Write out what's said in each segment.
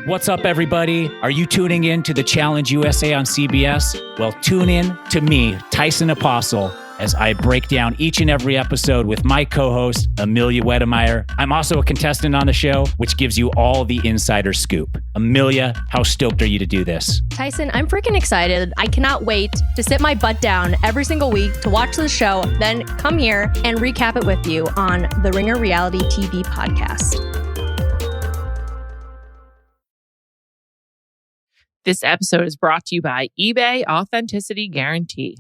What's up, everybody? Are you tuning in to the Challenge USA on CBS? Well, tune in to me, Tyson Apostle, as I break down each and every episode with my co-host, Amelia Wedemeyer. I'm also a contestant on the show, which gives you all the insider scoop. Amelia, how stoked are you to do this? Tyson, I'm freaking excited. I cannot wait to sit my butt down every single week to watch the show, then come here and recap it with you on the Ringer Reality TV podcast. This episode is brought to you by eBay Authenticity Guarantee.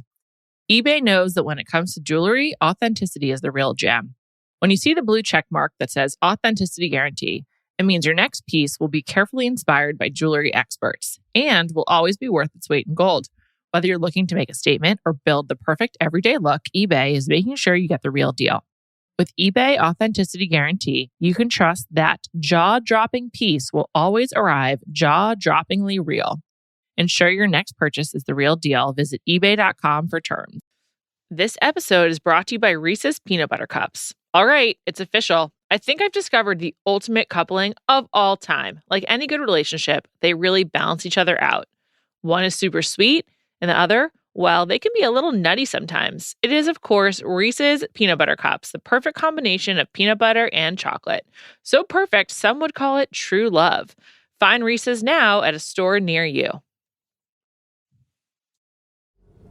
eBay knows that when it comes to jewelry, authenticity is the real gem. When you see the blue check mark that says Authenticity Guarantee, it means your next piece will be carefully inspired by jewelry experts and will always be worth its weight in gold. Whether you're looking to make a statement or build the perfect everyday look, eBay is making sure you get the real deal. With eBay Authenticity Guarantee, you can trust that jaw-dropping piece will always arrive jaw-droppingly real. Ensure your next purchase is the real deal. Visit ebay.com for terms. This episode is brought to you by Reese's Peanut Butter Cups. All right, it's official. I think I've discovered the ultimate coupling of all time. Like any good relationship, they really balance each other out. One is super sweet, and the other, well, they can be a little nutty sometimes. It is, of course, Reese's Peanut Butter Cups, the perfect combination of peanut butter and chocolate. So perfect, some would call it true love. Find Reese's now at a store near you.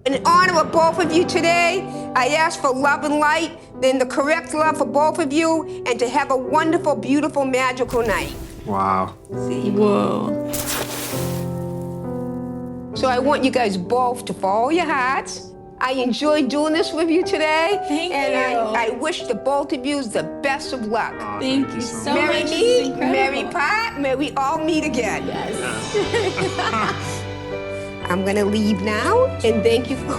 In honor of both of you today, I ask for love and light, then the correct love for both of you, and to have a wonderful, beautiful, magical night. Wow. See? Whoa. So I want you guys both to follow your hearts. I enjoyed doing this with you today. Thank and you. I wish the both of you the best of luck. Thank you so Marry much. me, marry Pat, may we all meet again. Yes. I'm gonna leave now, and thank you for...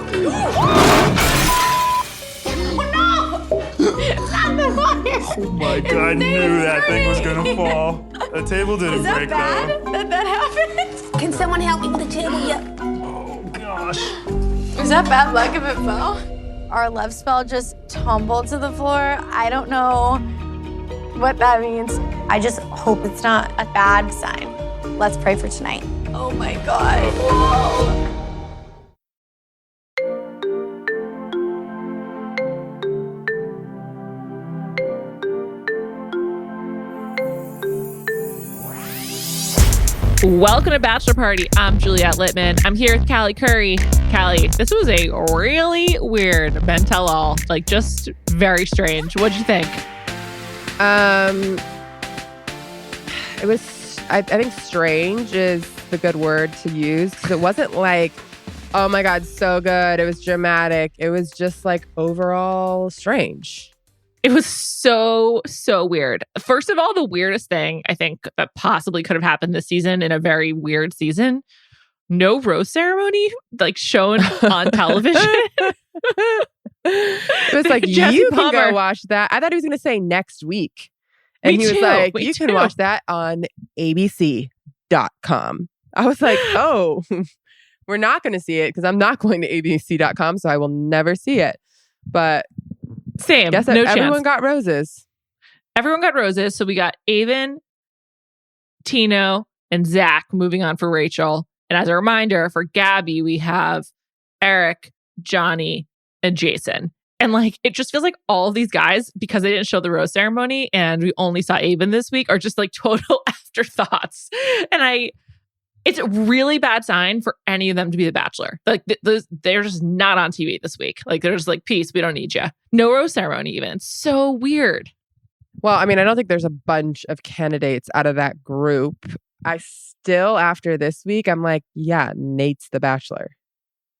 Oh my God, I knew that thing was gonna fall. The table didn't break though. That happened? Can someone help me with the table yet? Oh gosh. Was that bad luck if it fell? Our love spell just tumbled to the floor. I don't know what that means. I just hope it's not a bad sign. Let's pray for tonight. Oh my God. Whoa. Welcome to Bachelor Party. I'm Juliet Litman. I'm here with Callie Curry. Callie, this was a really weird Men Tell All. Like, just very strange. What'd you think? It was, I think strange is the good word to use, because it wasn't like, oh my God, so good. It was dramatic. It was just like overall strange. It was so weird. First of all, the weirdest thing I think that possibly could have happened this season in a very weird season, no rose ceremony like shown on television. It was like, Jesse you can Palmer. go watch that. I thought he was going to say next week. And Me he was too, like, me you too. can watch that on abc.com. I was like, oh, we're not going to see it because I'm not going to abc.com, so I will never see it. But Same. guess No everyone chance. got roses. Everyone got roses. So we got Aven, Tino, and Zach moving on for Rachel. And as a reminder, for Gabby, we have Eric, Johnny, and Jason. And like, it just feels like all of these guys, because they didn't show the rose ceremony and we only saw Aven this week, are just like total afterthoughts. And it's a really bad sign for any of them to be the Bachelor. Like, they're just not on TV this week. Like, they're just like, peace, we don't need you. No rose ceremony even. It's so weird. Well, I mean, I don't think there's a bunch of candidates out of that group. I still, after this week, I'm like, yeah, Nate's the Bachelor.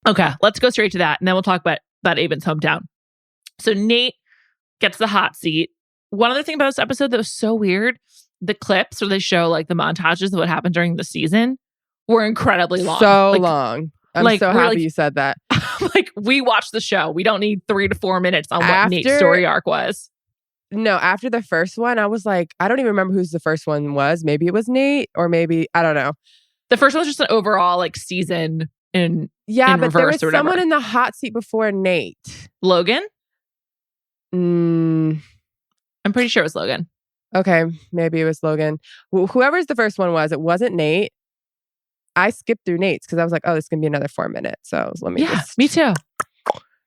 Okay, let's go straight to that. And then we'll talk about Aven's hometown. So Nate gets the hot seat. One other thing about this episode that was so weird, the clips where they show like the montages of what happened during the season were incredibly long. So long. I'm like, so we're happy like- you said that. Like, we watched the show. We don't need 3 to 4 minutes on what Nate's After- story arc was. No, after the first one, I was like, I don't even remember who's the first one was. Maybe it was Nate or maybe, I don't know. The first one was just an overall like season in Yeah, in but there reverse was or whatever. someone in the hot seat before Nate. Logan. Mm, I'm pretty sure it was Logan. Okay, maybe it was Logan. Whoever's the first one was, it wasn't Nate. I skipped through Nate's because I was like, oh, this is going to be another 4 minutes. So let me just... me too.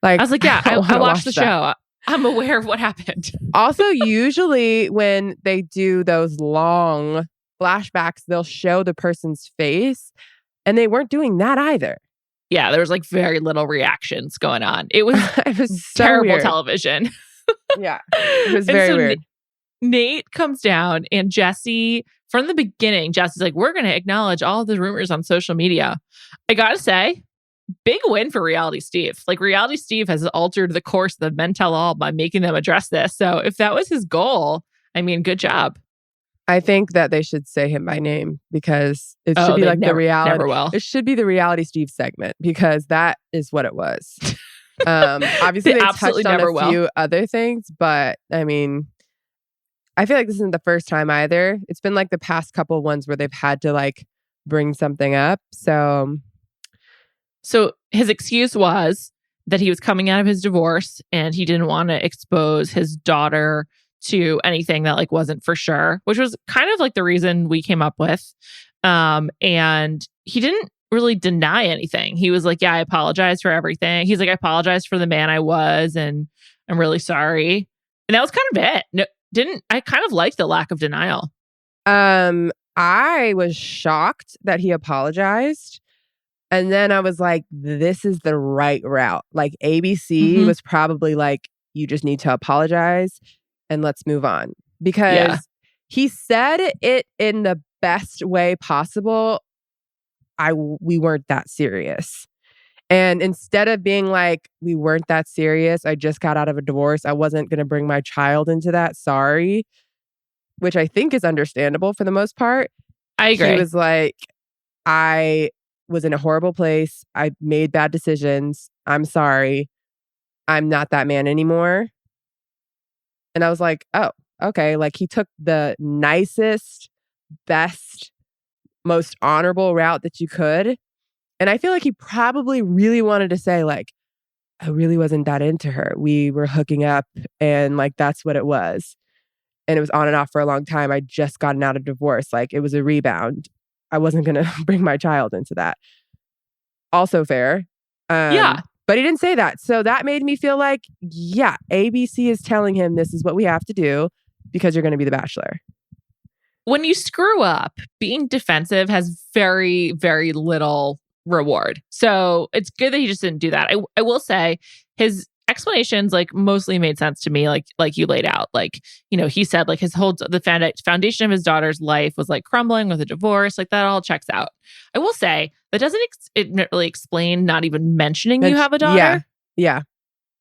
Like, I was like, yeah, I wanna watched the watch that. show. I'm aware of what happened. Also, usually when they do those long flashbacks, they'll show the person's face, and they weren't doing that either. Yeah, there was like very little reactions going on. It was, It was so terrible weird. television. Yeah, it was very weird. Nate comes down, and Jesse, from the beginning, Jesse's like, we're going to acknowledge all the rumors on social media. I got to say, big win for Reality Steve. Like, Reality Steve has altered the course of the Men Tell All by making them address this. So if that was his goal, I mean, good job. I think that they should say him by name because it should be like the reality. Never will. It should be the Reality Steve segment because that is what it was. Obviously, they touched on a few other things, but I mean, I feel like this isn't the first time either. It's been like the past couple ones where they've had to like bring something up. So his excuse was that he was coming out of his divorce and he didn't want to expose his daughter to anything that like wasn't for sure, which was kind of like the reason we came up with. And he didn't really deny anything. He was like, yeah, I apologize for everything. He's like, I apologize for the man I was, and I'm really sorry. And that was kind of it. I kind of liked the lack of denial. I was shocked that he apologized. And then I was like, this is the right route. Like ABC was probably like, you just need to apologize and let's move on. Because he said it in the best way possible. We weren't that serious. And instead of being like, we weren't that serious, I just got out of a divorce, I wasn't going to bring my child into that, sorry. Which I think is understandable for the most part. I agree. He was like, I was in a horrible place. I made bad decisions. I'm sorry. I'm not that man anymore. And I was like, oh, okay. Like he took the nicest, best, most honorable route that you could. And I feel like he probably really wanted to say like, I really wasn't that into her. We were hooking up and like, that's what it was. And it was on and off for a long time. I just gotten out of divorce. Like it was a rebound. I wasn't going to bring my child into that. Also fair. Yeah. But he didn't say that. So that made me feel like, yeah, ABC is telling him this is what we have to do because you're going to be the Bachelor. When you screw up, being defensive has very, very little reward. So it's good that he just didn't do that. I will say his explanations like mostly made sense to me, like you laid out. Like, you know, he said like the foundation of his daughter's life was like crumbling with a divorce. Like that all checks out. I will say that doesn't it really explain not even mentioning you have a daughter. Yeah.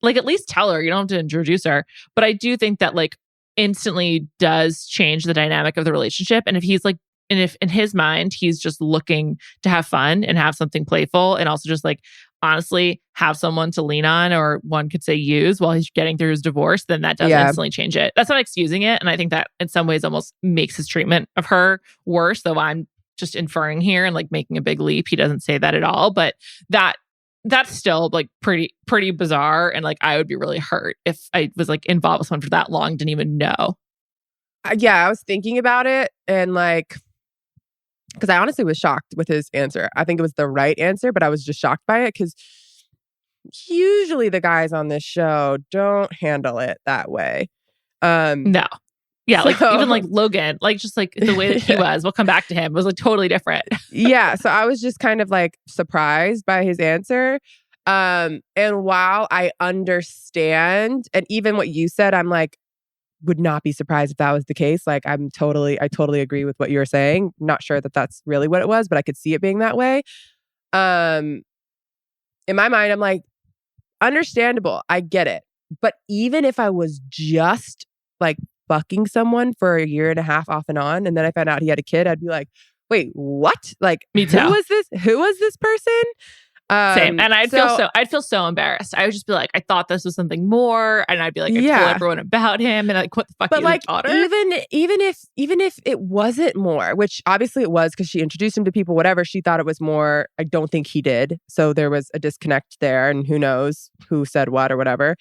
Like at least tell her, you don't have to introduce her. But I do think that like instantly does change the dynamic of the relationship. And if he's like, and if in his mind, he's just looking to have fun and have something playful and also just like, honestly, have someone to lean on, or one could say use while he's getting through his divorce, then that does instantly change it. That's not excusing it. And I think that in some ways almost makes his treatment of her worse, though I'm just inferring here and like making a big leap. He doesn't say that at all, but that's still like pretty bizarre. And like, I would be really hurt if I was like involved with someone for that long, didn't even know. Yeah, I was thinking about it and like, because I honestly was shocked with his answer. I think it was the right answer, but I was just shocked by it because usually the guys on this show don't handle it that way. No. Yeah, like even like Logan, like just like the way that he was, we'll come back to him, was like totally different. Yeah, so I was just kind of like surprised by his answer. And while I understand, and even what you said, I'm like, would not be surprised if that was the case. Like I totally agree with what you're saying. Not sure that that's really what it was, but I could see it being that way. In my mind, I'm like, understandable. I get it. But even if I was just like fucking someone for a year and a half off and on, and then I found out he had a kid, I'd be like, wait, what? Like, me too. Who was this person? Same. And I'd feel so embarrassed. I would just be like, I thought this was something more, and I'd be like, I told everyone about him, and like, what the fuck? But like, daughter? even if it wasn't more, which obviously it was because she introduced him to people, whatever, she thought it was more. I don't think he did, so there was a disconnect there, and who knows who said what or whatever.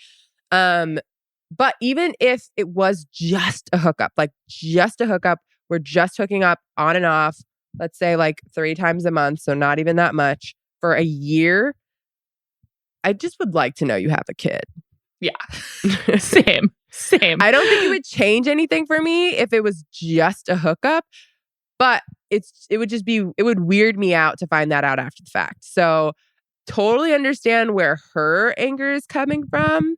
But even if it was just a hookup, we're just hooking up on and off, let's say like 3 times a month, so not even that much, for a year, I just would like to know you have a kid. Yeah. Same. I don't think it would change anything for me if it was just a hookup, but it would weird me out to find that out after the fact. So totally understand where her anger is coming from.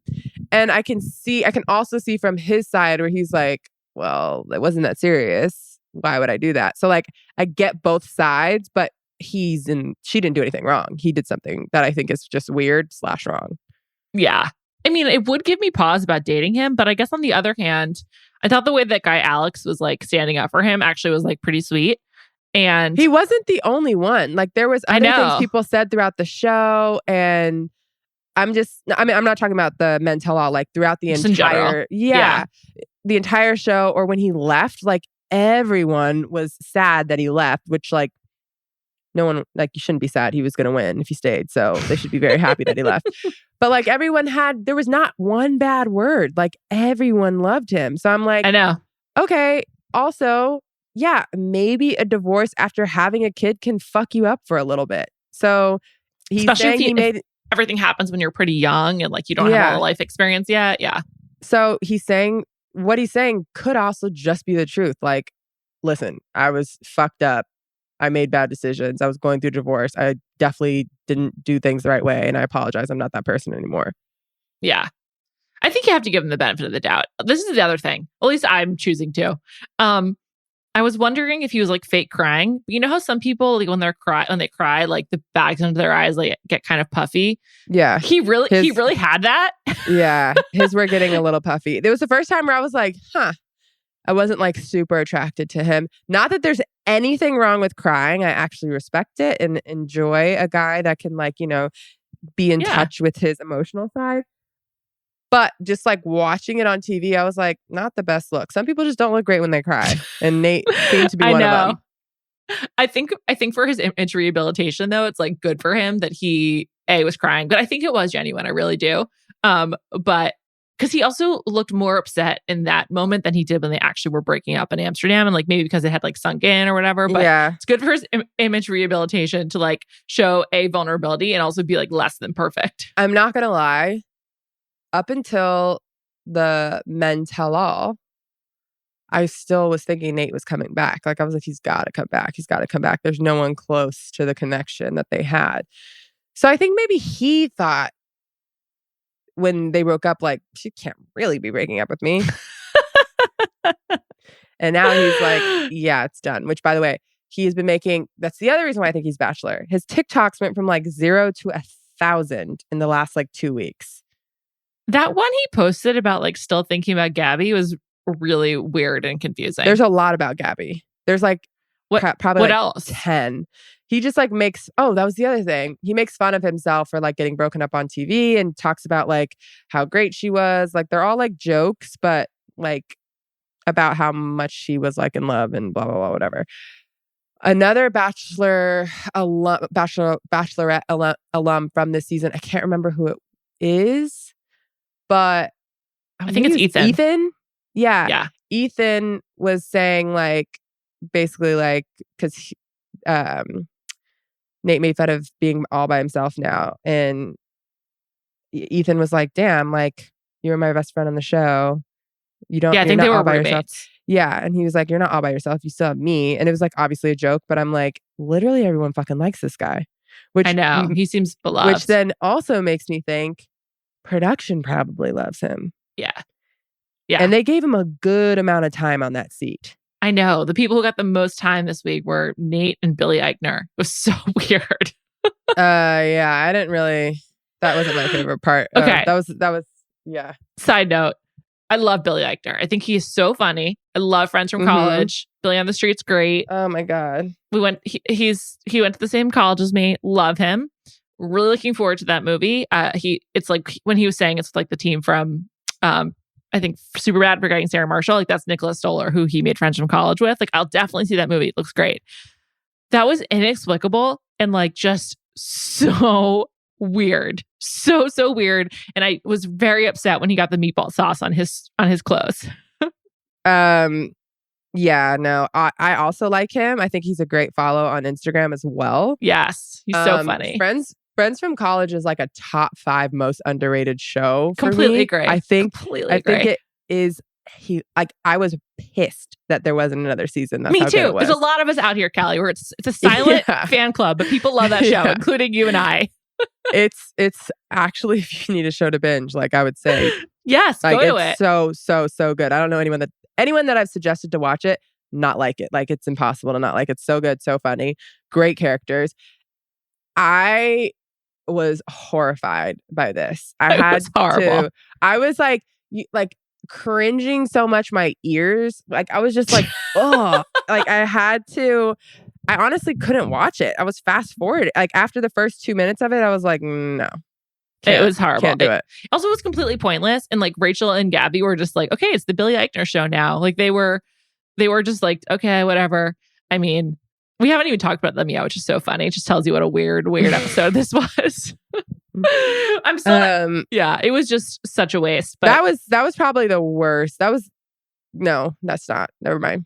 And I can also see from his side where he's like, well, it wasn't that serious. Why would I do that? So like, I get both sides, but she didn't do anything wrong. He did something that I think is just weird / wrong. Yeah. I mean, it would give me pause about dating him, but I guess on the other hand, I thought the way that guy Alex was like standing up for him actually was like pretty sweet. And he wasn't the only one. Like there was other things people said throughout the show, and I'm not talking about the men tell all, like throughout the entire the entire show, or when he left, like everyone was sad that he left, which like no one, like, you shouldn't be sad. He was going to win if he stayed. So they should be very happy that he left. But like there was not one bad word. Like everyone loved him. So I'm like, I know. Okay. Also, yeah, maybe a divorce after having a kid can fuck you up for a little bit. So he's Especially saying if everything happens when you're pretty young and like you don't have all the life experience yet. Yeah. So what he's saying could also just be the truth. Like, listen, I was fucked up. I made bad decisions. I was going through divorce. I definitely didn't do things the right way. And I apologize. I'm not that person anymore. Yeah. I think you have to give him the benefit of the doubt. This is the other thing. At least I'm choosing to. I was wondering if he was like fake crying. You know how some people, like when they cry, like the bags under their eyes like get kind of puffy. Yeah. He really had that. Yeah. His were getting a little puffy. It was the first time where I was like, I wasn't like super attracted to him. Not that there's anything wrong with crying. I actually respect it and enjoy a guy that can like, be in touch with his emotional side. But just like watching it on TV, I was like, not the best look. Some people just don't look great when they cry. And Nate seemed to be one of them. I think for his image rehabilitation, though, it's like good for him that he was crying. But I think it was genuine. I really do. But because he also looked more upset in that moment than he did when they actually were breaking up in Amsterdam. And like maybe because it had like sunk in or whatever. But it's good for his image rehabilitation to like show vulnerability and also be like less than perfect. I'm not going to lie. Up until the men tell all, I still was thinking Nate was coming back. Like I was like, he's got to come back. He's got to come back. There's no one close to the connection that they had. So I think maybe he thought when they broke up, like, she can't really be breaking up with me. And now he's like, yeah, it's done. Which, by the way, he has been making, that's the other reason why I think he's Bachelor. His TikToks went from like 0 to 1,000 in the last like 2 weeks. That one he posted about like still thinking about Gabby was really weird and confusing. There's a lot about Gabby. There's like probably what like else? 10. He just like that was the other thing. He makes fun of himself for like getting broken up on TV and talks about like how great she was. Like they're all like jokes, but like about how much she was like in love and blah, blah, blah, whatever. Another Bachelorette alum from this season. I can't remember who it is. But I think it's Ethan. Ethan? Yeah. Ethan was saying like, basically like, because Nate made fun of being all by himself now. And Ethan was like, damn, like, you were my best friend on the show. I think they were roommates. Yeah. And he was like, you're not all by yourself. You still have me. And it was like, obviously a joke, but I'm like, literally everyone fucking likes this guy. Which I know. He seems beloved. Which then also makes me think, production probably loves him. Yeah. And they gave him a good amount of time on that seat. I know. The people who got the most time this week were Nate and Billy Eichner. It was so weird. I didn't really. That wasn't my favorite part. Okay. That was. Side note. I love Billy Eichner. I think he's so funny. I love Friends from College. Billy on the Street's great. Oh my God. He went to the same college as me. Love him. Really looking forward to that movie. It's like when he was saying it's like the team from I think Superbad regarding Sarah Marshall. Like that's Nicholas Stoller, who he made Friends from College with. Like I'll definitely see that movie. It looks great. That was inexplicable and like just so weird. So weird. And I was very upset when he got the meatball sauce on his clothes. Yeah, no. I also like him. I think he's a great follow on Instagram as well. Yes, he's so funny. Friends from College is like a top 5 most underrated show for Completely me. agree. I think agree. it is. I was pissed that there wasn't another season. That's Me how good too. it was. There's a lot of us out here, Callie, where it's a silent fan club, but people love that show, Yeah. including you and I. It's actually, if you need a show to binge, like I would say, Yes, like go to it's it. so good. I don't know anyone that I've suggested to watch it not like it. Like it's impossible to not like it. So good, so funny, great characters. I was horrified by this. I was like cringing so much my ears. Like I was just like, oh, like I honestly couldn't watch it. I was fast forward. Like after the first 2 minutes of it, I was like, no. It was horrible. Can't do it. Also, was completely pointless. And like Rachel and Gabby were just like, okay, it's the Billy Eichner show now. Like they were just like, okay, whatever. I mean, we haven't even talked about them yet, which is so funny. It just tells you what a weird episode this was. I'm so yeah, it was just such a waste. But that was probably the worst. No, that's not. Never mind.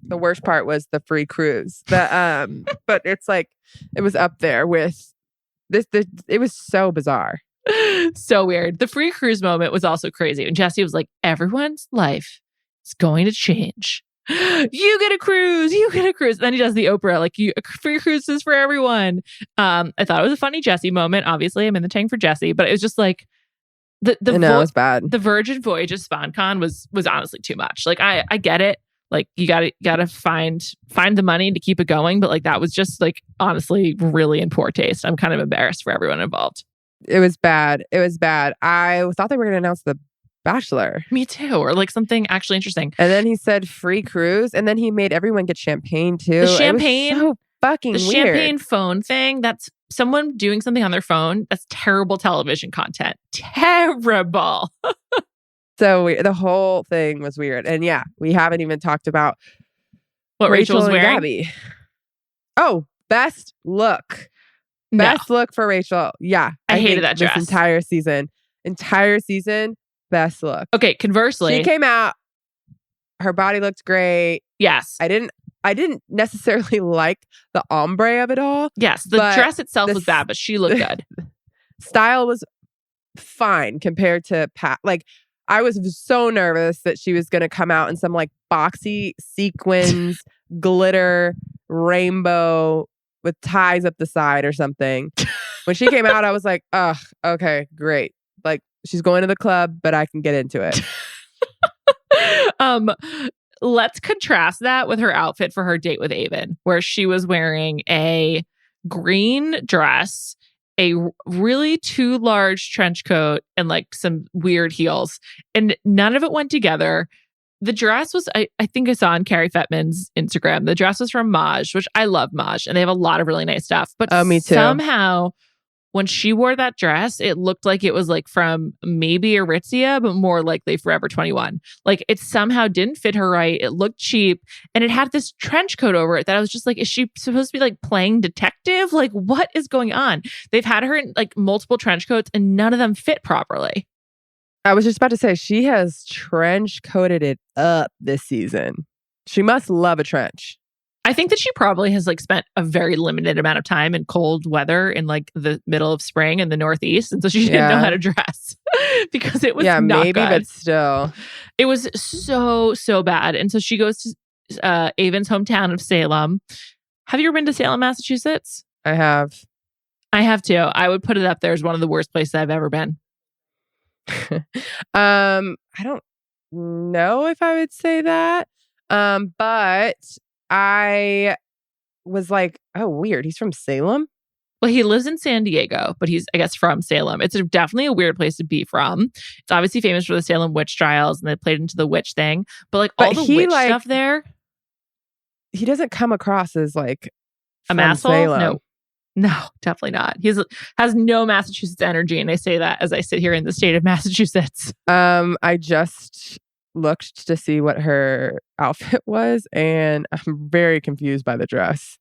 The worst part was the free cruise. But it's like it was up there with this. It was so bizarre. So weird. The free cruise moment was also crazy. And Jesse was like, everyone's life is going to change. You get a cruise. And then he does the Oprah, like free cruises for everyone. I thought it was a funny Jesse moment. Obviously, I'm in the tank for Jesse, but it was just like it was bad. The Virgin Voyages SpawnCon was honestly too much. Like I get it. Like you gotta find the money to keep it going, but like that was just like honestly really in poor taste. I'm kind of embarrassed for everyone involved. It was bad. I thought they were going to announce the Bachelor. Me too, or like something actually interesting. And then he said free cruise, and then he made everyone get champagne too. The champagne, it was so fucking weird. Champagne phone thing. That's someone doing something on their phone. That's terrible television content. Terrible. So weird. The whole thing was weird, and yeah, we haven't even talked about what Rachel was wearing. Gabby. Oh, best look. Best look for Rachel. Yeah, I hated that dress. This entire season. Best look. Okay, conversely, she came out. Her body looked great. Yes. I didn't necessarily like the ombre of it all. Yes, the dress itself was bad, but she looked good. Style was fine compared to Pat. Like I was so nervous that she was going to come out in some like boxy sequins, glitter, rainbow with ties up the side or something. When she came out, I was like, "Ugh, okay, great." Like she's going to the club, but I can get into it. Let's contrast that with her outfit for her date with Aven, where she was wearing a green dress, a really too large trench coat, and like some weird heels. And none of it went together. The dress was, I think I saw on Carrie Fettman's Instagram, the dress was from Maj, which I love Maj, and they have a lot of really nice stuff. But me too. Somehow, when she wore that dress, it looked like it was like from maybe Aritzia, but more likely Forever 21. Like it somehow didn't fit her right. It looked cheap, and it had this trench coat over it that I was just like, is she supposed to be like playing detective? Like what is going on? They've had her in like multiple trench coats, and none of them fit properly. I was just about to say, she has trench coated it up this season. She must love a trench. I think that she probably has like spent a very limited amount of time in cold weather in like the middle of spring in the Northeast. And so she didn't know how to dress because it was not maybe, good. But still. It was so bad. And so she goes to Aven's hometown of Salem. Have you ever been to Salem, Massachusetts? I have. I have too. I would put it up there as one of the worst places I've ever been. I don't know if I would say that. But I was like, oh, weird. He's from Salem? Well, he lives in San Diego, but he's, I guess, from Salem. It's definitely a weird place to be from. It's obviously famous for the Salem witch trials, and they played into the witch thing. But like all the witch stuff there. He doesn't come across as like an asshole. Salem. No, definitely not. He has no Massachusetts energy, and I say that as I sit here in the state of Massachusetts. I just looked to see what her outfit was, and I'm very confused by the dress.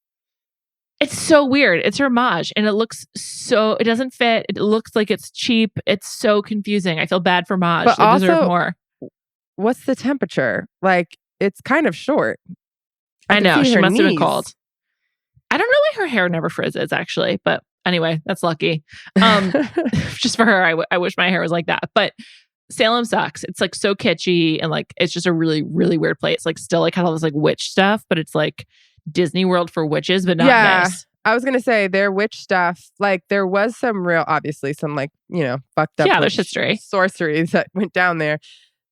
It's so weird. It's her Maj, and it doesn't fit. It looks like it's cheap. It's so confusing. I feel bad for Maj. But They deserve also, more. What's the temperature? Like, it's kind of short. I can know. see She her must have been knees. cold. I don't know why her hair never frizzes, actually. But anyway, that's lucky. Just for her, I wish my hair was like that. But Salem sucks. It's like so kitschy, and like it's just a really, really weird place. Like still like has all this like witch stuff, but it's like Disney World for witches, but not nice. I was gonna say their witch stuff. Like there was some real, obviously some like fucked up. There's history, sorceries that went down there.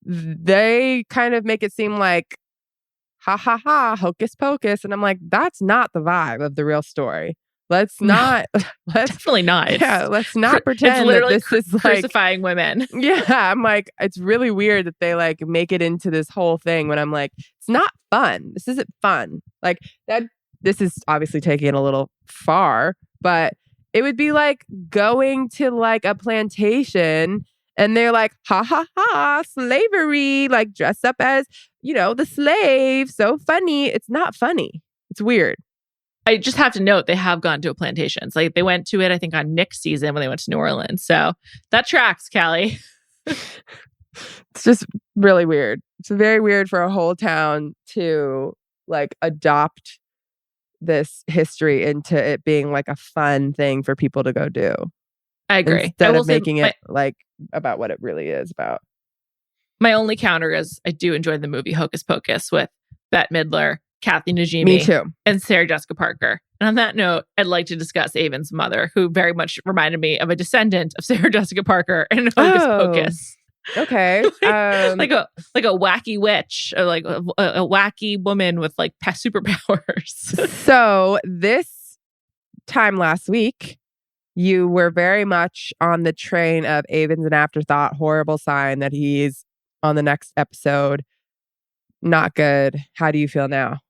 They kind of make it seem like ha ha ha hocus pocus, and I'm like, that's not the vibe of the real story. Let's not. Let's definitely not. Let's not pretend that this is like crucifying women. Yeah, I'm like, it's really weird that they like make it into this whole thing when I'm like, it's not fun. This isn't fun. Like that. This is obviously taking it a little far, but it would be like going to like a plantation and they're like, ha ha ha, slavery, like dress up as, the slave. So funny. It's not funny. It's weird. I just have to note they have gone to a plantation. It's like they went to it, I think, on Nick's season when they went to New Orleans. So that tracks, Callie. It's just really weird. It's very weird for a whole town to like adopt this history into it being like a fun thing for people to go do. I agree. Instead of making it like about what it really is about. My only counter is I do enjoy the movie Hocus Pocus with Bette Midler, Kathy Najimy, Me too. and Sarah Jessica Parker. And on that note, I'd like to discuss Aven's mother, who very much reminded me of a descendant of Sarah Jessica Parker in Hocus Pocus. Okay. like a wacky witch, or like a wacky woman with like superpowers. So this time last week, you were very much on the train of Aven's an afterthought, horrible sign that he's on the next episode. Not good. How do you feel now?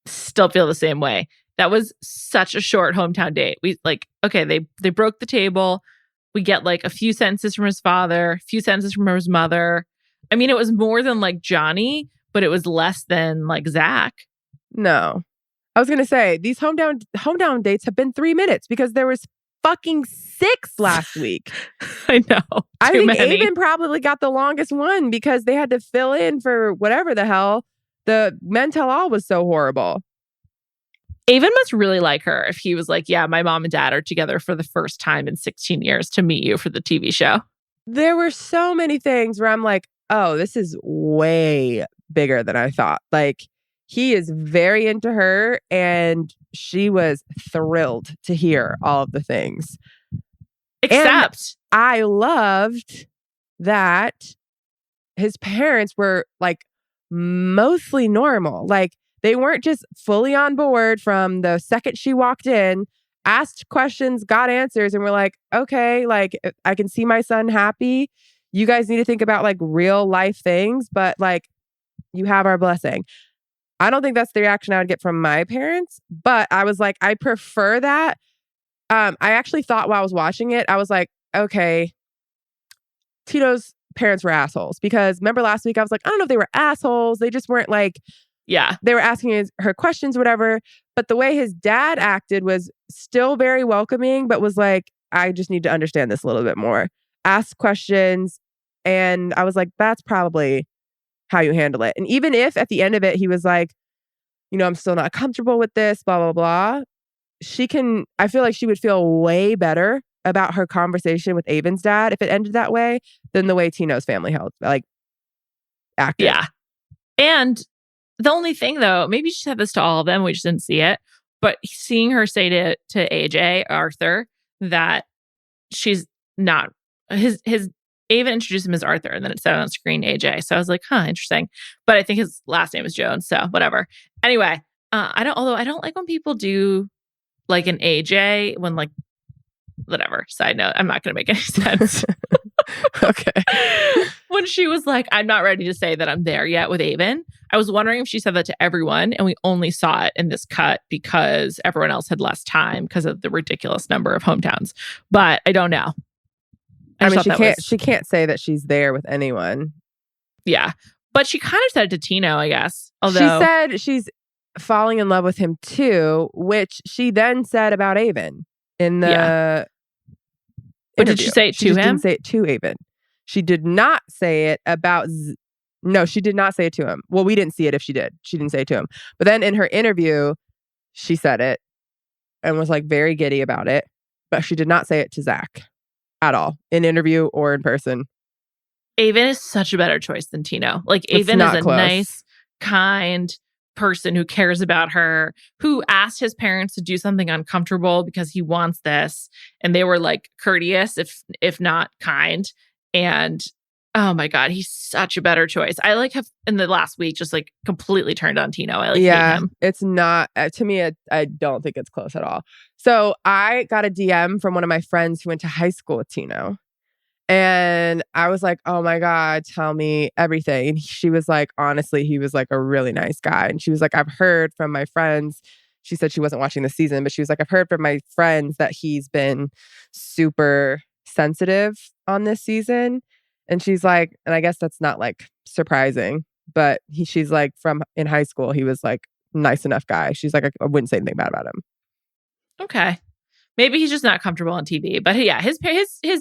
Still feel the same way. That was such a short hometown date. We they broke the table. We get like a few sentences from his father, a few sentences from his mother. I mean, it was more than like Johnny, but it was less than like Zach. No. I was going to say, these hometown dates have been 3 minutes because there was fucking 6 last week. I know. I think Aven probably got the longest one because they had to fill in for whatever the hell. The men tell all was so horrible. Aven must really like her if he was like, yeah, my mom and dad are together for the first time in 16 years to meet you for the TV show. There were so many things where I'm like, oh, this is way bigger than I thought. Like, he is very into her and she was thrilled to hear all of the things. Except I loved that his parents were like mostly normal. Like, they weren't just fully on board from the second she walked in, asked questions, got answers, and were like, okay, like, I can see my son happy. You guys need to think about like real life things, but like, you have our blessing. I don't think that's the reaction I would get from my parents, but I was like, I prefer that. I actually thought while I was watching it, I was like, okay, Tito's parents were assholes. Because remember last week, I was like, I don't know if they were assholes. They just weren't like, yeah, they were asking her questions, whatever. But the way his dad acted was still very welcoming, but was like, I just need to understand this a little bit more. Ask questions. And I was like, that's probably how you handle it. And even if at the end of it, he was like, I'm still not comfortable with this, blah, blah, blah. I feel like she would feel way better about her conversation with Aven's dad if it ended that way than the way Tino's family acted. Yeah. And the only thing though, maybe she said this to all of them, we just didn't see it, but seeing her say to AJ, Arthur, that she's not, his Aven introduced him as Arthur and then it said on screen AJ. So I was like, interesting. But I think his last name is Jones, so whatever. Anyway, I don't like when people do like an AJ when like, whatever, side note, I'm not going to make any sense. Okay. When she was like, I'm not ready to say that I'm there yet with Aven, I was wondering if she said that to everyone and we only saw it in this cut because everyone else had less time because of the ridiculous number of hometowns. But I don't know. I mean, she can't say that she's there with anyone. Yeah. But she kind of said it to Tino, I guess. Although she said she's falling in love with him too, which she then said about Aven in the But did she say it she to just him? didn't say it to Aven. She did not say it about no, she did not say it to him. Well, we didn't see it if she did. She didn't say it to him. But then in her interview, she said it and was like very giddy about it. But she did not say it to Zach at all in interview or in person. Aven is such a better choice than Tino. Like, It's Aven is not a close. nice, kind person who cares about her, who asked his parents to do something uncomfortable because he wants this. And they were like courteous, if not kind. And oh my God, he's such a better choice. I like have in the last week just like completely turned on Tino. I like hate him. It's not to me. I don't think it's close at all. So I got a DM from one of my friends who went to high school with Tino. And I was like, oh my God, tell me everything. And she was like, honestly, he was like a really nice guy. And she was like, I've heard from my friends. She said she wasn't watching the season, but she was like, I've heard from my friends that he's been super sensitive on this season. And she's like, and I guess that's not like surprising, but she's like, from in high school, he was like nice enough guy. She's like, I wouldn't say anything bad about him. Okay. Maybe he's just not comfortable on TV. But yeah, his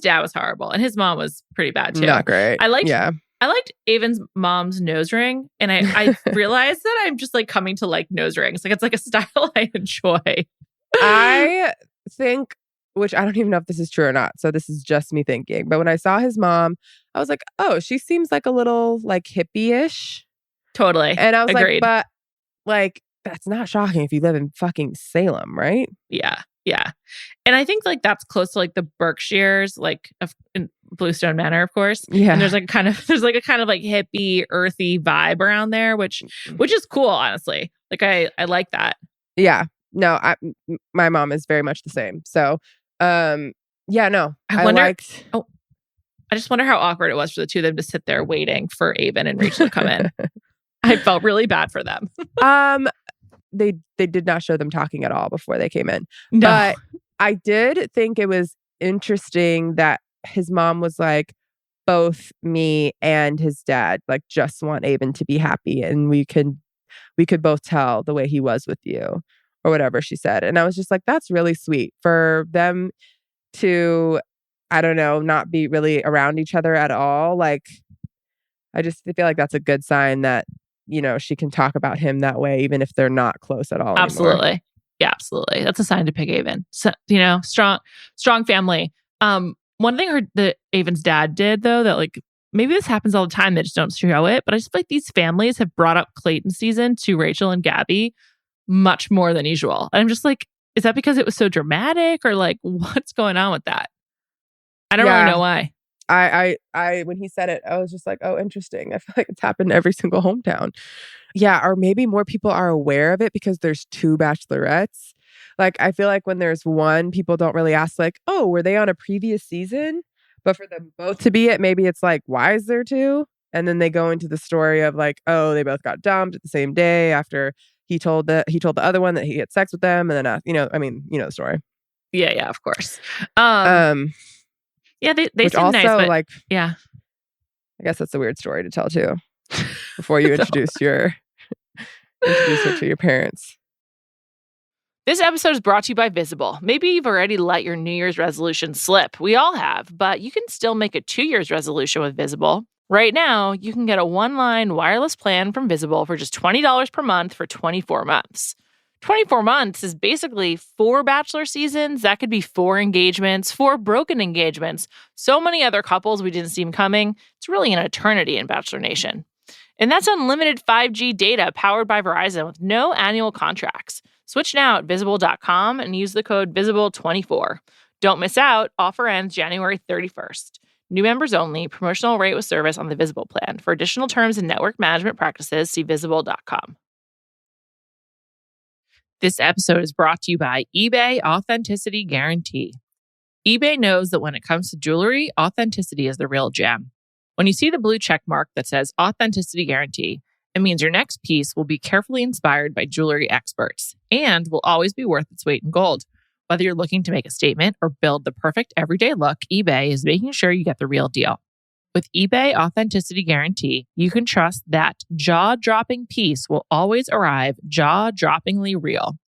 dad was horrible and his mom was pretty bad too. Not great. I liked Aven's mom's nose ring. And I realized that I'm just like coming to like nose rings. Like it's like a style I enjoy. I think, which I don't even know if this is true or not. So this is just me thinking. But when I saw his mom, I was like, oh, she seems like a little like hippie-ish. Totally. And I was Agreed. like, but like, that's not shocking if you live in fucking Salem, right? Yeah. Yeah. And I think like that's close to like the Berkshires, like in Bluestone Manor, of course. Yeah. And there's a kind of like hippie, earthy vibe around there, which is cool, honestly. Like I like that. Yeah. No, my mom is very much the same. So, yeah, no. I just wonder how awkward it was for the two of them to sit there waiting for Aven and Rachel to come in. I felt really bad for them. They did not show them talking at all before they came in. No. But I did think it was interesting that his mom was like, both me and his dad like just want Aven to be happy, and we could both tell the way he was with you, or whatever she said. And I was just like, that's really sweet for them to, I don't know, not be really around each other at all. Like, I just feel like that's a good sign that, you know, she can talk about him that way, even if they're not close at all. Absolutely. Anymore. Yeah, absolutely. That's a sign to pick Aven. So, you know, strong family. One thing that Aven's dad did, though, that like maybe this happens all the time, they just don't show it, but I just feel like these families have brought up Clayton season to Rachel and Gabby much more than usual. And I'm just like, is that because it was so dramatic, or like what's going on with that? I don't really know why. I when he said it, I was just like, oh, interesting. I feel like it's happened in every single hometown. Yeah, or maybe more people are aware of it because there's two bachelorettes. Like, I feel like when there's one, people don't really ask like, oh, were they on a previous season? But for them both to be it, maybe it's like, why is there two? And then they go into the story of like, oh, they both got dumped at the same day after he told the other one that he had sex with them, and then you know the story. Yeah, of course. Yeah, they which seem also, nice, but like, yeah, I guess that's a weird story to tell too. Before you introduce her to your parents. This episode is brought to you by Visible. Maybe you've already let your New Year's resolution slip. We all have, but you can still make a 2 years resolution with Visible. Right now, you can get a one-line wireless plan from Visible for just $20 per month for 24 months. 24 months is basically 4 Bachelor seasons. That could be 4 engagements, 4 broken engagements, so many other couples we didn't see coming. It's really an eternity in Bachelor Nation. And that's unlimited 5G data powered by Verizon with no annual contracts. Switch now at Visible.com and use the code VISIBLE24. Don't miss out. Offer ends January 31st. New members only. Promotional rate with service on the Visible plan. For additional terms and network management practices, see Visible.com. This episode is brought to you by eBay Authenticity Guarantee. eBay knows that when it comes to jewelry, authenticity is the real gem. When you see the blue check mark that says Authenticity Guarantee, it means your next piece will be carefully inspired by jewelry experts and will always be worth its weight in gold. Whether you're looking to make a statement or build the perfect everyday look, eBay is making sure you get the real deal. With eBay Authenticity Guarantee, you can trust that jaw-dropping piece will always arrive jaw-droppingly real.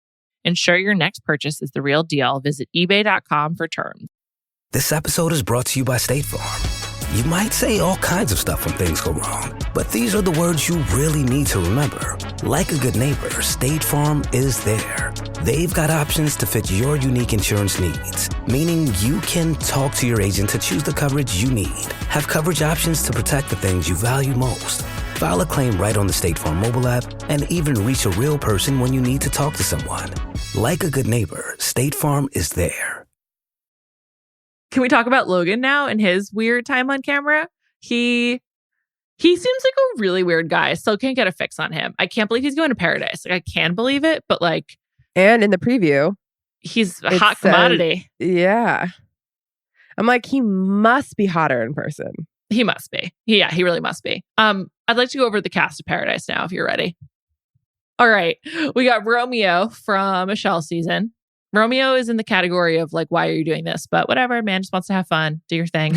Ensure your next purchase is the real deal. Visit ebay.com for terms. This episode is brought to you by State Farm. You might say all kinds of stuff when things go wrong, but these are the words you really need to remember. Like a good neighbor, State Farm is there. They've got options to fit your unique insurance needs, meaning you can talk to your agent to choose the coverage you need. Have coverage options to protect the things you value most. File a claim right on the State Farm mobile app and even reach a real person when you need to talk to someone. Like a good neighbor, State Farm is there. Can we talk about Logan now and his weird time on camera? He seems like a really weird guy. I still can't get a fix on him. I can't believe he's going to paradise. Like, I can believe it, but like... And in the preview, he's a hot commodity. Yeah. I'm like, he must be hotter in person. He must be. Yeah, he really must be. I'd like to go over the cast of Paradise now, if you're ready. All right. We got Romeo from Michelle's season. Romeo is in the category of like, why are you doing this? But whatever, man just wants to have fun. Do your thing.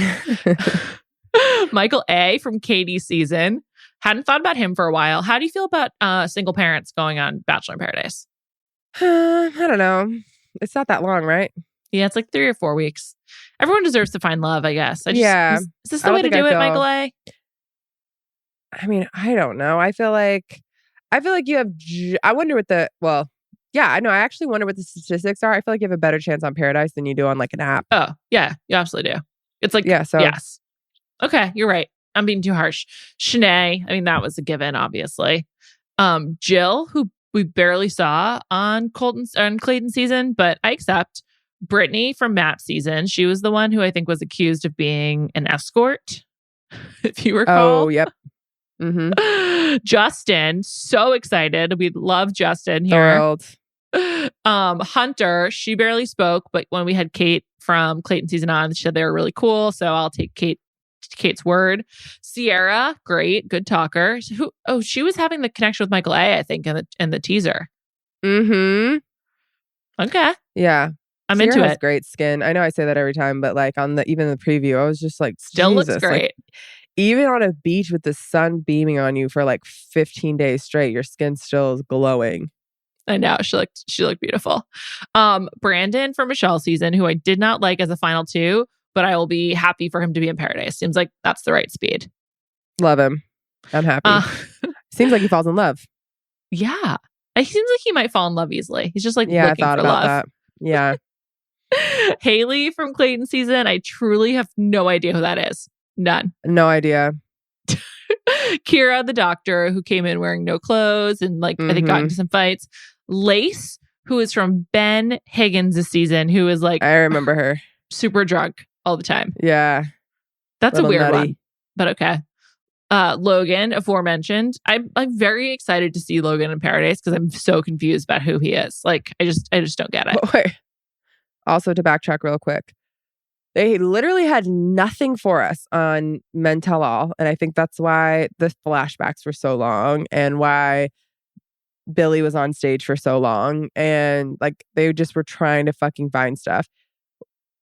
Michael A. from Katie's season. Hadn't thought about him for a while. How do you feel about single parents going on Bachelor in Paradise? I don't know. It's not that long, right? Yeah, it's like 3 or 4 weeks. Everyone deserves to find love, I guess. Is this the way to do it, Michael A? I mean, I don't know. I feel like you have... I wonder what the... Well... Yeah, I know. I actually wonder what the statistics are. I feel like you have a better chance on Paradise than you do on like an app. Oh, yeah. You absolutely do. It's like, yeah, so yes. Okay, you're right. I'm being too harsh. Shanae, I mean, that was a given, obviously. Jill, who we barely saw on Clayton's season, but I accept. Brittany from Matt's season. She was the one who I think was accused of being an escort, if you recall. Oh, yep. Mm-hmm. Justin, so excited. We love Justin here. Thrilled. Hunter, she barely spoke, but when we had Kate from Clayton season on, she said they were really cool. So I'll take Kate's word. Sierra, great, good talker. She was having the connection with Michael A, I think, in the teaser. Mm-hmm. Okay. Yeah. I'm Sierra into has it. great skin. I know I say that every time, but like even the preview, I was just like, still Jesus. Looks great. Like, even on a beach with the sun beaming on you for like 15 days straight, your skin still is glowing. I know. She looked beautiful. Brandon from Michelle's season, who I did not like as a final 2, but I will be happy for him to be in Paradise. Seems like that's the right speed. Love him. I'm happy. Seems like he falls in love. Yeah. It seems like he might fall in love easily. He's just like I looking thought for about love. that. Yeah. Haley from Clayton season. I truly have no idea who that is. None. No idea. Kira, the doctor, who came in wearing no clothes and I think got into some fights. Lace, who is from Ben Higgins' season, who is like... I remember her. Super drunk all the time. Yeah. That's a weird nutty one, but okay. Logan, aforementioned. I'm very excited to see Logan in Paradise because I'm so confused about who he is. Like, I just don't get it. Wait. Also, to backtrack real quick, they literally had nothing for us on Men Tell All, and I think that's why the flashbacks were so long and why Billy was on stage for so long, and like they just were trying to fucking find stuff,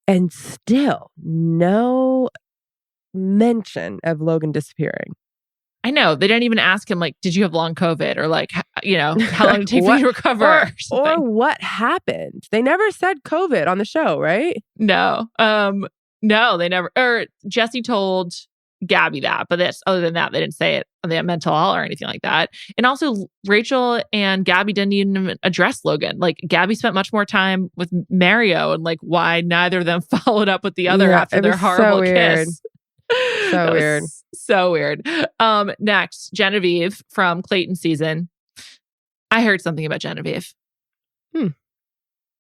and still no mention of Logan disappearing. I know. They didn't even ask him, like, did you have long COVID? Or like, how long did it take for you to recover? Or what happened? They never said COVID on the show, right? No. No, they never. Or Jesse told Gabby that, but other than that, they didn't say it on the mental all or anything like that. And also, Rachel and Gabby didn't even address Logan. Like, Gabby spent much more time with Mario, and like, why neither of them followed up with the other after their horrible kiss. So weird. So weird. Next, Genevieve from Clayton season. I heard something about Genevieve.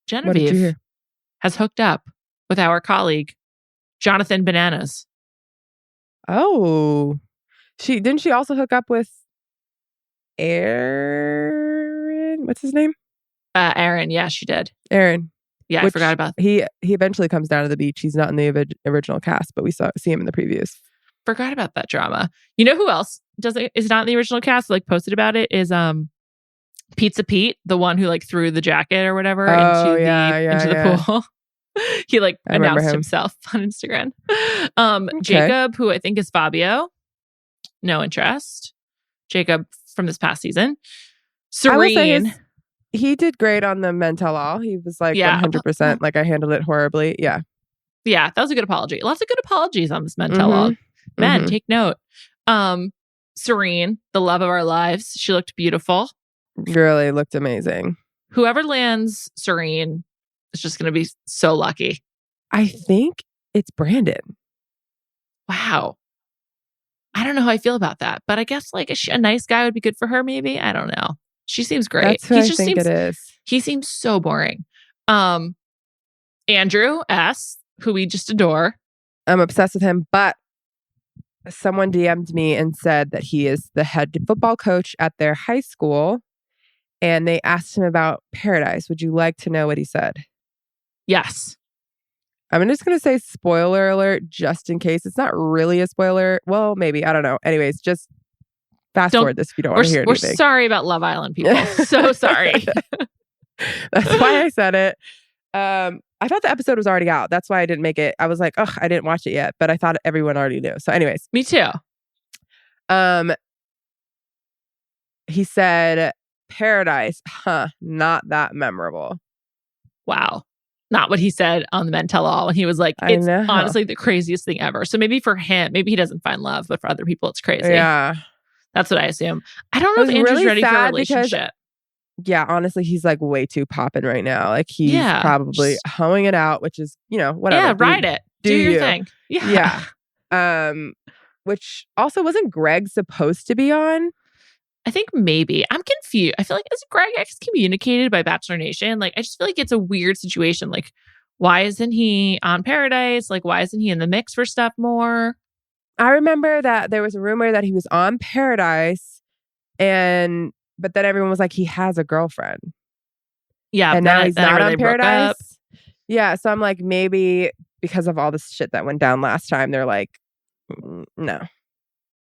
Genevieve has hooked up with our colleague, Jonathan Bananas. Oh, didn't she also hook up with Aaron? What's his name? Aaron. Yeah, she did. Aaron. Yeah, I forgot about that. He eventually comes down to the beach. He's not in the original cast, but we see him in the previews. Forgot about that drama. You know who else is not in the original cast? Like posted about it is Pizza Pete, the one who like threw the jacket or whatever into the pool. He like I remember announced him. himself on Instagram. Jacob, who I think is Fabio, no interest. Jacob from this past season. I will say Serene. he did great on the men tell all. He was like 100%. Like I handled it horribly. Yeah. Yeah, that was a good apology. Lots of good apologies on this men tell all. Men, take note. Serene, the love of our lives. She looked beautiful. Really looked amazing. Whoever lands Serene is just going to be so lucky. I think it's Brandon. Wow. I don't know how I feel about that, but I guess like a nice guy would be good for her. Maybe. I don't know. She seems great. That's who I think it is. He seems so boring. Andrew S., who we just adore. I'm obsessed with him, but someone DM'd me and said that he is the head football coach at their high school. And they asked him about Paradise. Would you like to know what he said? Yes. I'm just going to say spoiler alert just in case. It's not really a spoiler. Well, maybe. I don't know. Anyways, just fast forward this if you don't want to hear anything. We're sorry about Love Island, people. So sorry. That's why I said it. I thought the episode was already out. That's why I didn't make it. I was like, ugh, I didn't watch it yet. But I thought everyone already knew. So anyways. Me too. He said, Paradise, not that memorable. Wow. Not what he said on the Men Tell All when he was like, it's honestly the craziest thing ever. So maybe for him, maybe he doesn't find love, but for other people, it's crazy. Yeah. That's what I assume. I don't know if Andrew's really ready for a relationship. Yeah, honestly, he's like way too popping right now. Like he's probably hoeing it out, which is, whatever. Yeah, ride it. Do your thing. Yeah. Which also wasn't Greg supposed to be on? I think maybe. I'm confused. I feel like, is Greg excommunicated by Bachelor Nation? Like, I just feel like it's a weird situation. Like, why isn't he on Paradise? Like, why isn't he in the mix for stuff more? I remember that there was a rumor that he was on Paradise, but then everyone was like, he has a girlfriend. Yeah, and now he's not on Paradise. Yeah, so I'm like, maybe because of all this shit that went down last time, they're like, no.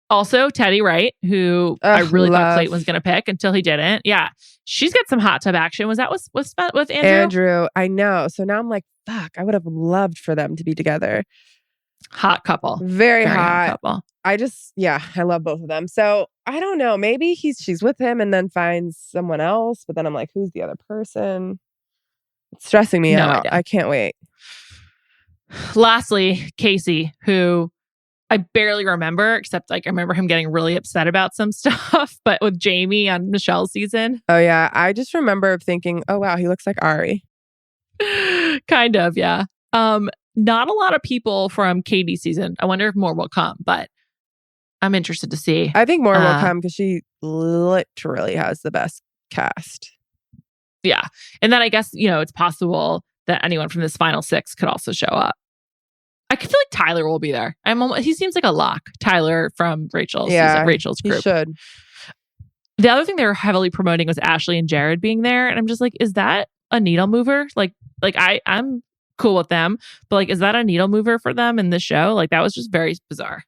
Also, Teddy Wright, who I really thought Clayton was going to pick until he didn't. Yeah, she's got some hot tub action. Was that with Andrew? Andrew, I know. So now I'm like, fuck, I would have loved for them to be together. Hot couple. Very hot couple. I love both of them. So I don't know. Maybe she's with him and then finds someone else. But then I'm like, who's the other person? It's stressing me out. Idea. I can't wait. Lastly, Casey, who I barely remember, except like I remember him getting really upset about some stuff, but with Jamie on Michelle's season. Oh yeah. I just remember thinking, oh wow, he looks like Ari. Kind of, yeah. Not a lot of people from Katie's season. I wonder if more will come, but I'm interested to see. I think more will come because she literally has the best cast. Yeah. And then I guess, it's possible that anyone from this final 6 could also show up. I feel like Tyler will be there. He seems like a lock. Tyler from Rachel's group. He should. The other thing they were heavily promoting was Ashley and Jared being there. And I'm just like, is that a needle mover? Like I'm cool with them, but like, is that a needle mover for them in this show? Like that was just very bizarre.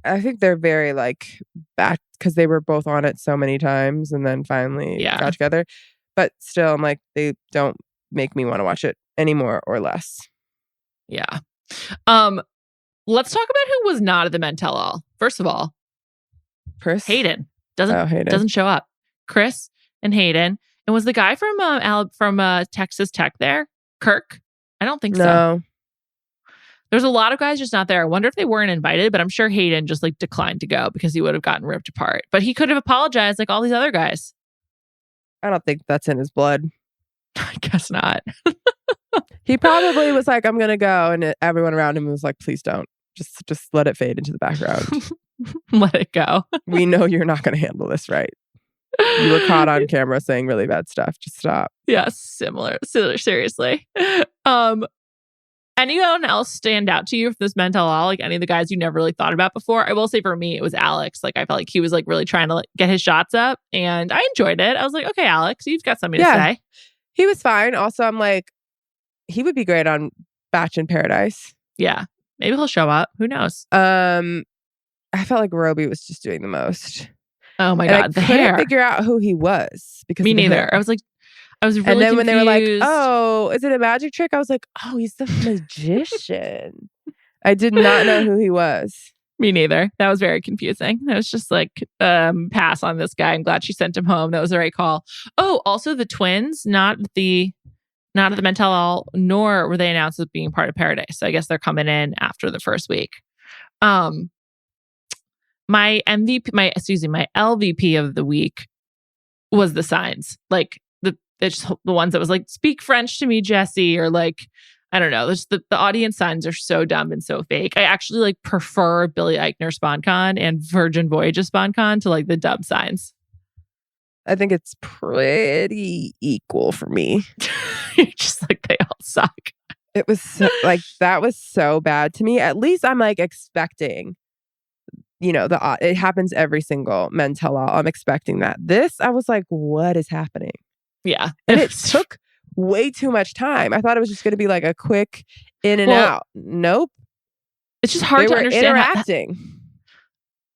I think they're very like back because they were both on it so many times and then finally got together. But still, I'm like, they don't make me want to watch it any more or less. Yeah. Let's talk about who was not at the Men Tell All. First of all, Chris Hayden doesn't show up. Chris and Hayden, and was the guy from Texas Tech there? Kirk? I don't think so. There's a lot of guys just not there. I wonder if they weren't invited, but I'm sure Hayden just like declined to go because he would have gotten ripped apart. But he could have apologized like all these other guys. I don't think that's in his blood. I guess not. He probably was like, I'm going to go. And everyone around him was like, please don't. Just let it fade into the background. Let it go. We know you're not going to handle this right. You were caught on camera saying really bad stuff. Just stop. Yeah, similar. Seriously. Anyone else stand out to you for this Men Tell All? Like any of the guys you never really thought about before? I will say for me, it was Alex. Like I felt like he was like really trying to like, get his shots up and I enjoyed it. I was like, okay, Alex, you've got something to say. He was fine. Also, I'm like, he would be great on Batch in Paradise. Yeah. Maybe he'll show up. Who knows? I felt like Roby was just doing the most. Oh my God. I couldn't figure out who he was because me neither. I was like, I was really And then confused. when they were like, oh, is it a magic trick? I was like, oh, he's the magician. I did not know who he was. Me neither. That was very confusing. I was just like, pass on this guy. I'm glad she sent him home. That was the right call. Oh, also the twins, not at the Met Tell-All, nor were they announced as being part of Paradise. So I guess they're coming in after the first week. My LVP of the week was the signs. Like the ones that was like, speak French to me, Jesse, or like, I don't know. The audience signs are so dumb and so fake. I actually like prefer Billy Eichner SpawnCon and Virgin Voyages SpawnCon to like the dub signs. I think it's pretty equal for me. Just like they all suck. It was so, like, that was so bad to me. At least I'm like expecting, it happens every single Men Tell All. I'm expecting that. This, I was like, what is happening? Yeah. And it took way too much time. I thought it was just going to be like a quick in and out. Nope. It's just hard to understand. Interacting.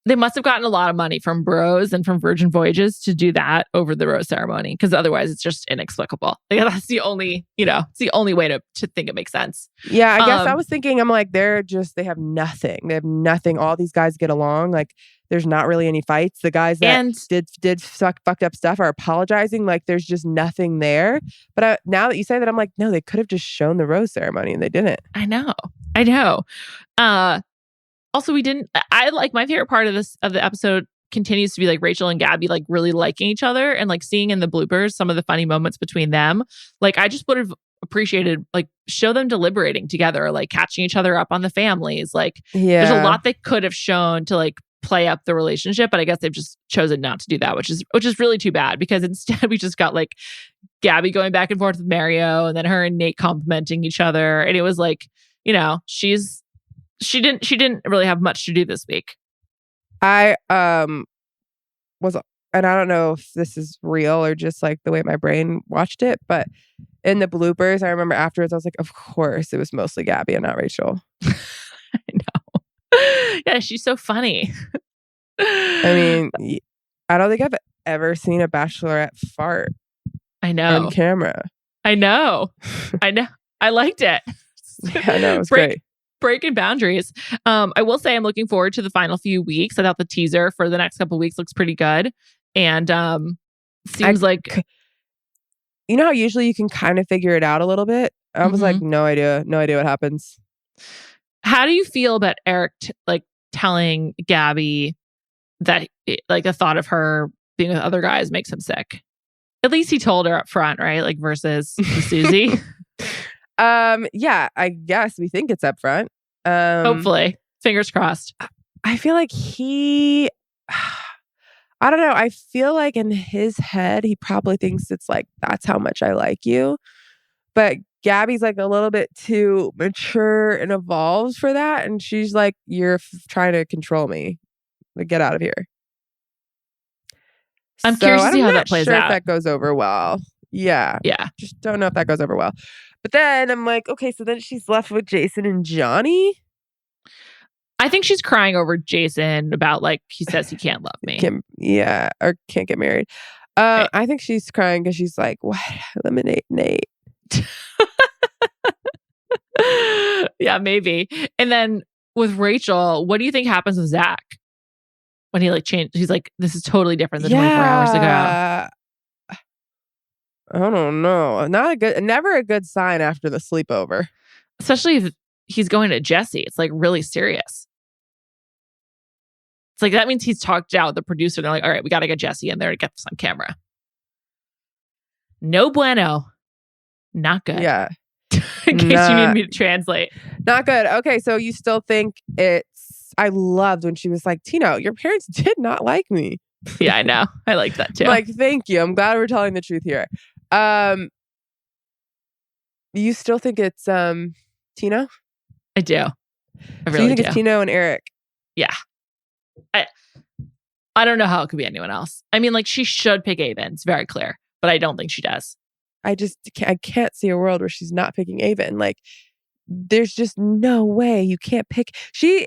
They must have gotten a lot of money from Bros and from Virgin Voyages to do that over the rose ceremony, because otherwise it's just inexplicable. Like, that's the only, it's the only way to think it makes sense. Yeah, I guess I was thinking, I'm like, they have nothing. They have nothing. All these guys get along. Like, there's not really any fights. The guys that did fucked up stuff are apologizing. Like, there's just nothing there. But now that you say that, I'm like, no, they could have just shown the rose ceremony and they didn't. I know. Also, I like, my favorite part of the episode continues to be like Rachel and Gabby like really liking each other, and like seeing in the bloopers some of the funny moments between them. Like, I just would have appreciated, like, show them deliberating together, like catching each other up on the families. Like, there's a lot they could have shown to like play up the relationship, but I guess they've just chosen not to do that, which is really too bad, because instead we just got like Gabby going back and forth with Mario, and then her and Nate complimenting each other, and it was like, she didn't really have much to do this week. I was, and I don't know if this is real or just like the way my brain watched it, but in the bloopers, I remember afterwards, I was like, of course, it was mostly Gabby and not Rachel. I know. Yeah, she's so funny. I mean, I don't think I've ever seen a Bachelorette fart. I know. On camera. I know. I liked it. Yeah, I know. It was great. Breaking boundaries. I will say I'm looking forward to the final few weeks. I thought the teaser for the next couple of weeks looks pretty good. And seems like... how usually you can kind of figure it out a little bit? I was like, no idea what happens. How do you feel about Eric telling Gabby that like the thought of her being with other guys makes him sick? At least he told her up front, right? Like, versus Susie. Yeah, I guess we think it's up front. Hopefully. Fingers crossed. I feel like I don't know. I feel like in his head, he probably thinks it's like, that's how much I like you. But Gabby's like a little bit too mature and evolved for that. And she's like, you're trying to control me. Like, get out of here. I'm curious to see how that plays out. If that goes over well. Yeah. Just don't know if that goes over well. But then I'm like, okay, so then she's left with Jason and Johnny. I think she's crying over Jason about, like, he says he can't love me. Or can't get married. I think she's crying because she's like, what? Eliminate Nate. Yeah, maybe. And then with Rachel, what do you think happens with Zach when he like changed? He's like, this is totally different than 24 hours ago. I don't know. Never a good sign after the sleepover. Especially if he's going to Jesse. It's like really serious. It's like, that means he's talked out with the producer. They're like, all right, we got to get Jesse in there to get this on camera. No bueno. Not good. Yeah. In case you need me to translate. Not good. Okay, so you still think I loved when she was like, Tino, your parents did not like me. Yeah, I know. I like that too. Like, thank you. I'm glad we're telling the truth here. You still think it's Tino? I do. I really so you think do. It's Tino and Eric? Yeah. I don't know how it could be anyone else. I mean, like, she should pick Aven. It's very clear. But I don't think she does. I can't see a world where she's not picking Aven. Like, there's just no way you can't pick.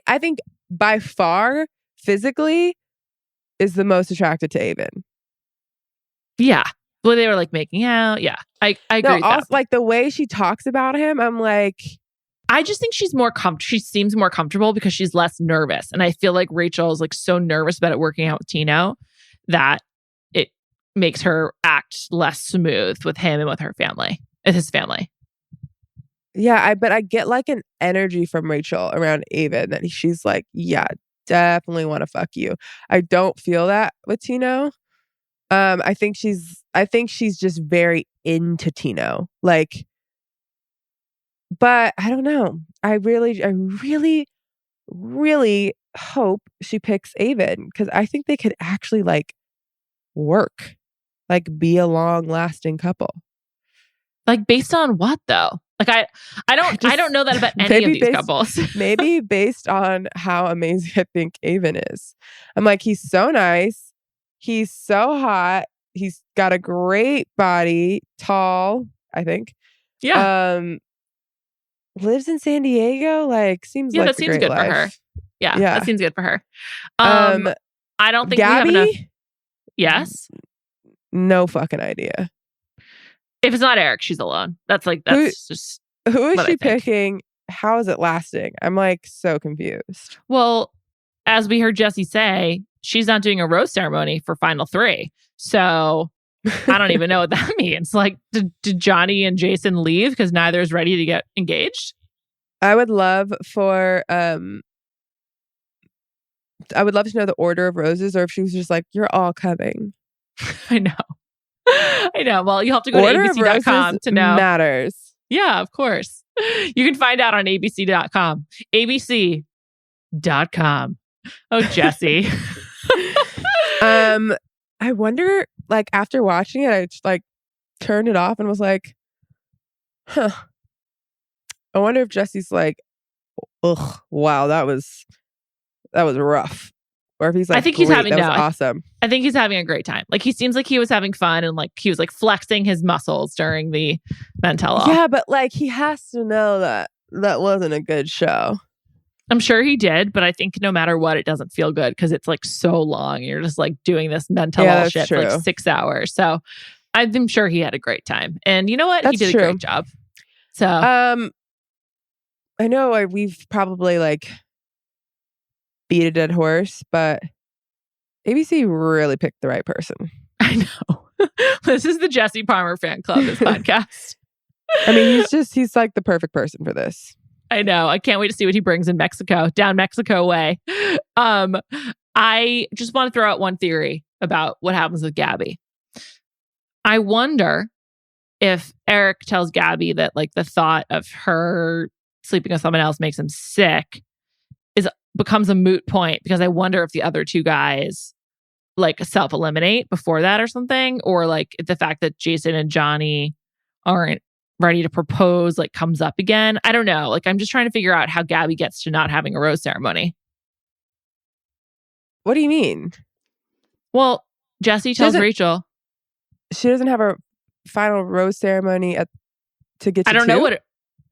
I think by far, physically, is the most attracted to Aven. Yeah. Well, they were like making out. Yeah, I agree with that. Like the way she talks about him, I'm like, I just think she's more she seems more comfortable because she's less nervous. And I feel like Rachel is like so nervous about it working out with Tino that it makes her act less smooth with him and with her family, with his family. Yeah, but I get like an energy from Rachel around Aven that she's like, yeah, definitely want to fuck you. I don't feel that with Tino. I think she's just very into Tino. Like, but I don't know. I really, really hope she picks Aven because I think they could actually like work, like be a long-lasting couple. Like based on what though? Like I don't know that about any of these couples. Maybe based on how amazing I think Aven is. I'm like, he's so nice. He's so hot. He's got a great body, tall, I think. Yeah. Lives in San Diego. Like, seems like that seems good life. for her. Yeah, that seems good for her. I don't think Gabby? we have enough. Yes. No fucking idea. If it's not Eric, she's alone. That's just who is what she I think. picking? How is it lasting? I'm like so confused. Well, as we heard Jesse say, she's not doing a rose ceremony for Final 3. So I don't even know what that means. Like, did Johnny and Jason leave because neither is ready to get engaged? I would love for I would love to know the order of roses, or if she was just like, "You're all coming." I know. Well, you'll have to go order to abc.com to know. Matters. Yeah, of course. You can find out on abc.com. abc.com. Oh, Jesse. I wonder, like, after watching it, I just, like, turned it off and was like, huh. I wonder if Jesse's like, ugh, wow, that was rough. Or if he's like, I think he's having that was awesome. I think he's having a great time. Like, he seems like he was having fun and like he was like flexing his muscles during the men tell all. Yeah, but like he has to know that wasn't a good show. I'm sure he did, but I think no matter what, it doesn't feel good because it's like so long. You're just like doing this mental shit for like 6 hours. So I'm sure he had a great time. And you know what? He did a great job. So I know we've probably like beat a dead horse, but ABC really picked the right person. I know. This is the Jesse Palmer fan club, this podcast. I mean, he's like the perfect person for this. I know. I can't wait to see what he brings in Mexico, down Mexico way. I just want to throw out one theory about what happens with Gabby. I wonder if Eric tells Gabby that like the thought of her sleeping with someone else makes him sick becomes a moot point, because I wonder if the other two guys like self-eliminate before that or something, or like the fact that Jason and Johnny aren't ready to propose like comes up again. I don't know. Like, I'm just trying to figure out how Gabby gets to not having a rose ceremony. What do you mean? Well, Jesse tells Rachel she doesn't have a final rose ceremony to get to I don't 2? know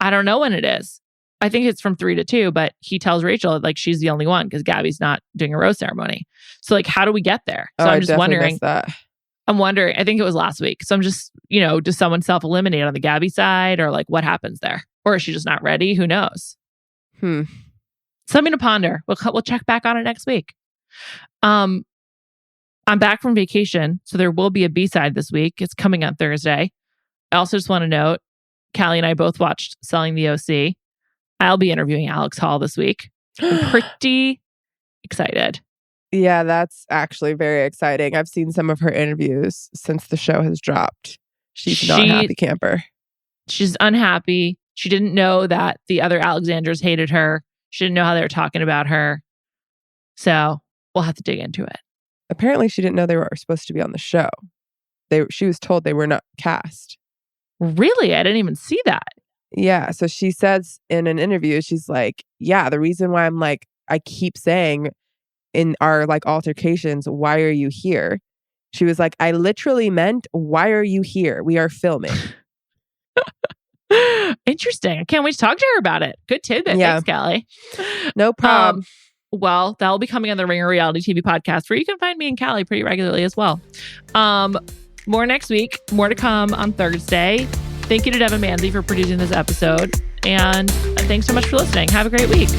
I don't know when it is. I think it's from 3 to 2, but he tells Rachel like she's the only one because Gabby's not doing a rose ceremony. So like, how do we get there? So I'm just wondering. I'm wondering, I think it was last week. So I'm just, does someone self-eliminate on the Gabby side, or like what happens there? Or is she just not ready? Who knows? Something to ponder. We'll check back on it next week. I'm back from vacation, so there will be a B-side this week. It's coming on Thursday. I also just want to note, Callie and I both watched Selling the OC. I'll be interviewing Alex Hall this week. I'm pretty excited. Yeah, that's actually very exciting. I've seen some of her interviews since the show has dropped. She's not a happy camper. She's unhappy. She didn't know that the other Alexandras hated her. She didn't know how they were talking about her. So we'll have to dig into it. Apparently, she didn't know they were supposed to be on the show. She was told they were not cast. Really? I didn't even see that. Yeah. So she says in an interview, she's like, yeah, the reason why I'm like, I keep saying in our like altercations, why are you here? She was like, I literally meant, why are you here? We are filming. Interesting. I can't wait to talk to her about it. Good tidbit. Yeah. Thanks, Callie. No problem. Well, that'll be coming on the Ringer Reality TV podcast, where you can find me and Callie pretty regularly as well. More next week. More to come on Thursday. Thank you to Devon Manze for producing this episode. And thanks so much for listening. Have a great week.